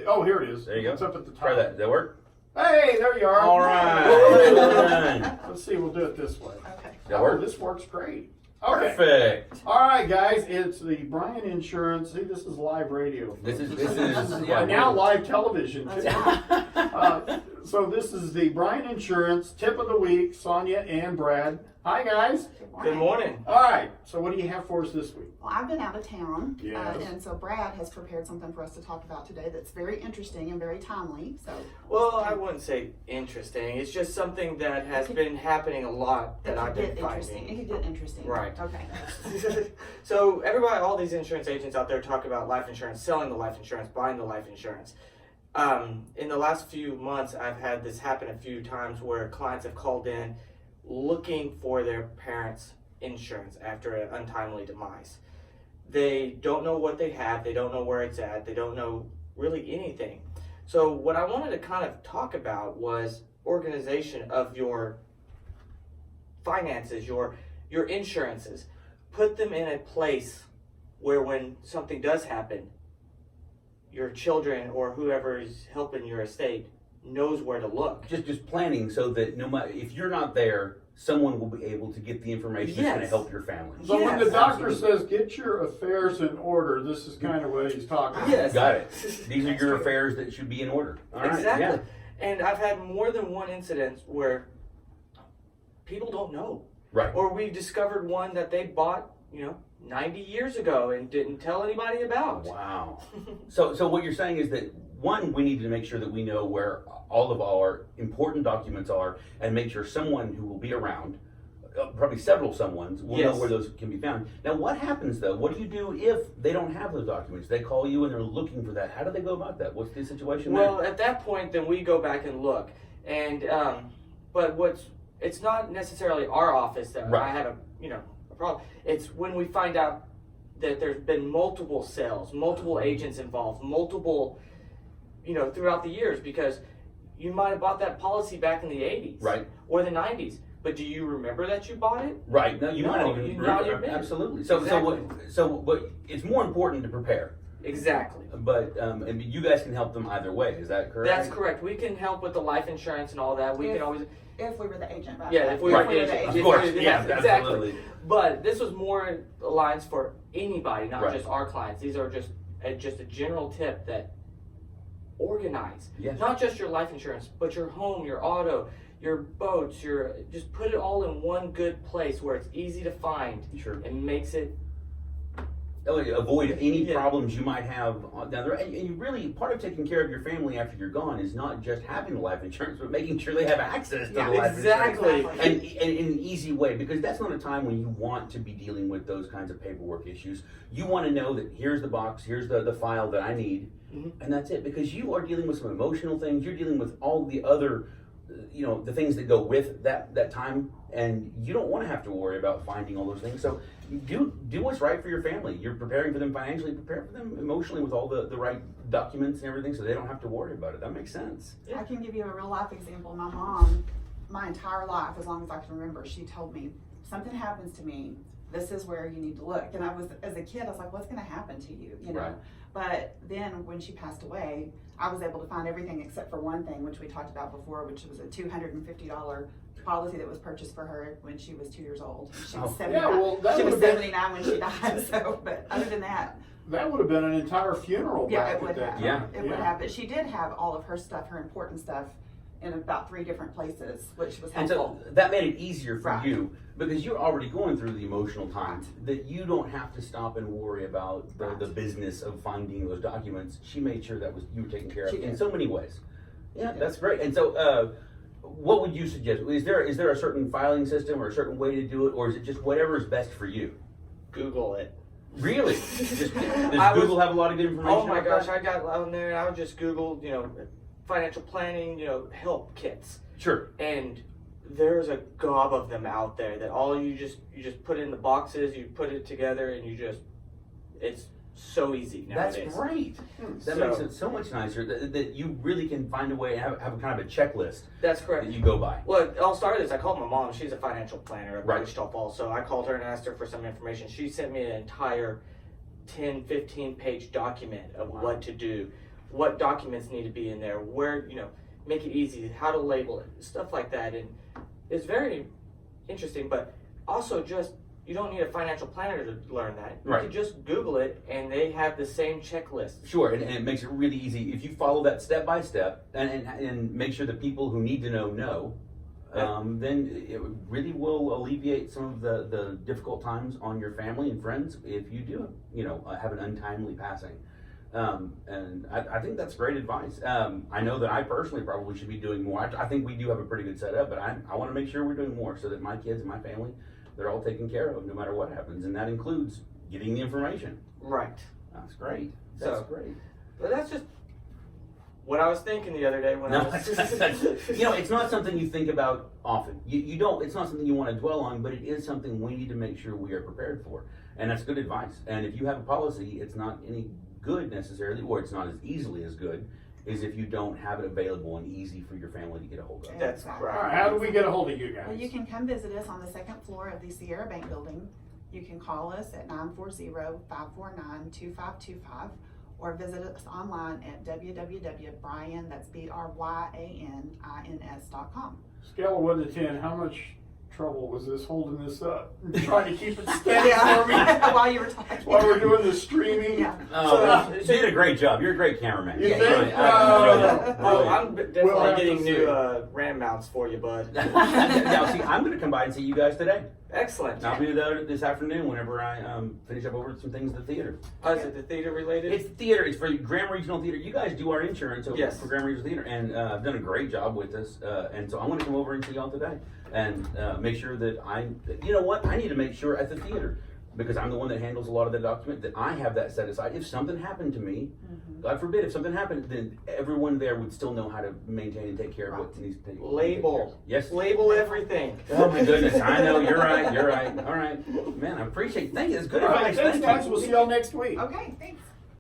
Oh, here it is. There you go. It's up at the top. Try that. Does that work? Hey, there you are. All right. Let's see, we'll do it this way. Okay. That work? This works great. Okay. Perfect. All right, guys, it's the Brian Insurance. See, this is live radio. This is Yeah, now live television. That's Too. right. So this is the Brian Insurance tip of the week, Sonia and Brad. Hi, guys. Good morning. All right, so what do you have for us this week? Well, I've been out of town, Yes. and so Brad has prepared something for us to talk about today that's very interesting and very timely. So, Well, I wouldn't say interesting. It's just something that has been happening a lot that I've been interesting. It finding. could get interesting. Right. Okay. So everybody, all these insurance agents out there talk about life insurance, selling the life insurance, buying the life insurance. In the last few months, I've had this happen a few times where clients have called in looking for their parents' insurance after an untimely demise. They don't know what they have, they don't know where it's at, they don't know really anything. So what I wanted to kind of talk about was organization of your finances, your insurances. Put them in a place where when something does happen, your children or whoever is helping your estate knows where to look. Just planning so that no matter if you're not there, someone will be able to get the information that's going to Yes. help your family. So when the Yes, doctor absolutely. says, get your affairs in order, this is kind of what he's talking about. Yes. Got it. These are That's your true. affairs that should be in order. All right. Exactly. Yeah. And I've had more than one incident where people don't know. Right. Or we discovered one that they bought, 90 years ago and didn't tell anybody about. Wow. So what you're saying is that one, we need to make sure that we know where all of our important documents are, and make sure someone who will be around, probably several someones, will know Yes. where those can be found. Now, what happens though? What do you do if they don't have those documents? They call you and they're looking for that. How do they go about that? What's the situation Well, there? at that point, then we go back and look. And but it's not necessarily our office that Right. I have a problem. It's when we find out that there's been multiple sales, multiple agents involved, multiple, throughout the years, because you might have bought that policy back in the 80s, Right. or the 90s. But do you remember that you bought it? Right. No, you No, might not even you- now remember. you're busy. Absolutely. So what? It's more important to prepare. Exactly. But and you guys can help them either way. Is that correct? That's correct. We can help with the life insurance and all that. We can always, If we were the agent, right? yeah, if we Right. were the agent. Of course. If we- Yeah. exactly. Absolutely. But this was more lines for anybody, not Right. just our clients. These are just a general tip that organize. Yes. Not just your life insurance, but your home, your auto, your boats, just put it all in one good place where it's easy to find Sure. and makes it. Avoid any Yeah. problems you might have down the road. And you really, part of taking care of your family after you're gone is not just having the life insurance, but making sure they have access to Yeah, the life exactly. insurance. And in an easy way, because that's not a time when you want to be dealing with those kinds of paperwork issues. You want to know that here's the box, here's the file that I need, Mhm. and that's it. Because you are dealing with some emotional things, you're dealing with all the other the things that go with that time, and you don't want to have to worry about finding all those things. So do what's right for your family. You're preparing for them financially, prepare for them emotionally with all the right documents and everything, so they don't have to worry about it. That makes sense. I can give you a real life example. My mom, my entire life, as long as I can remember, she told me, something happens to me, this is where you need to look. And as a kid, I was like, what's going to happen to you? Right. But then when she passed away, I was able to find everything except for one thing, which we talked about before, which was a $250 policy that was purchased for her when she was 2 years old. She was Oh. 79. Yeah, well, that she was would've been- 79 when she died. So, but other than that, That would have been an entire funeral yeah, back it at would that have. time. Yeah. It would have. But she did have all of her stuff, her important stuff, in about 3 different places, which was And helpful. so that made it easier for Right. you because you're already going through the emotional times that you don't have to stop and worry about Right. the business of finding those documents. She made sure that was you were taken care of She in did. so many ways. Yeah, did. that's great. And so, what would you suggest? Is there a certain filing system or a certain way to do it, or is it just whatever is best for you? Google it. Really? Does I was- Google have a lot of good information? Oh my about gosh, that? I got on there and I would just Google, financial planning, help kits. Sure. And there's a gob of them out there that all you just put in the boxes, you put it together, and it's so easy That's nowadays. great. That So- makes it so much nicer that you really can find a way, have a kind of a checklist That's that correct. you go by. Well, it all started as I called my mom. She's a financial planner at Right. Wichita Falls. So I called her and asked her for some information. She sent me an entire 10, 15 page document of Wow. what to do. what documents need to be in there, where, make it easy, how to label it, stuff like that. And it's very interesting, but also just, you don't need a financial planner to learn that. You Right. can just Google it, and they have the same checklist. Sure, and it makes it really easy if you follow that step by step and make sure the people who need to know, then it really will alleviate some of the difficult times on your family and friends if you do, have an untimely passing. And I think that's great advice. I know that I personally probably should be doing more. I think we do have a pretty good setup, but I want to make sure we're doing more so that my kids and my family, they're all taken care of no matter what happens. And that includes getting the information. Right. That's great. That's great. But that's just what I was thinking the other day when I was... It's not something you think about often. You don't, it's not something you want to dwell on, but it is something we need to make sure we are prepared for. And that's good advice. And if you have a policy, it's not any good necessarily, or it's not as easily as good as if you don't have it available and easy for your family to get a hold of. That's Exactly. All correct. right, how do we get a hold of you guys? Well, you can come visit us on the second floor of the Sierra Bank Building. You can call us at 940-549-2525 or visit us online at www.bryan, that's BRYANINS.com. Scale of 1 to 10, how much trouble was this holding this up? Trying to keep it steady for me While you were talking. while we're doing the streaming? Yeah. So you did a great job. You're a great cameraman. You Yeah, think? Oh, I'm We'll definitely have to getting see. new RAM mounts for you, bud. Now, see, I'm going to come by and see you guys today. Excellent. I'll be there this afternoon whenever I finish up over some things at the theater. Oh, is it the theater related? It's theater. It's for Graham Regional Theater. You guys do our insurance over Yes. for Graham Regional Theater, and I've done a great job with this. And so I'm going to come over and see y'all today and make sure that I need to make sure at the theater, because I'm the one that handles a lot of the document, that I have that set aside. If something happened to me, God forbid, if something happened, then everyone there would still know how to maintain and take care of what needs to take. Label. Yes. Label everything. Oh my goodness, I know, you're right. All right. Man, I appreciate it. Thank you. It's good All right, advice. thanks Thank guys, you. we'll see y'all next week. Okay, thanks.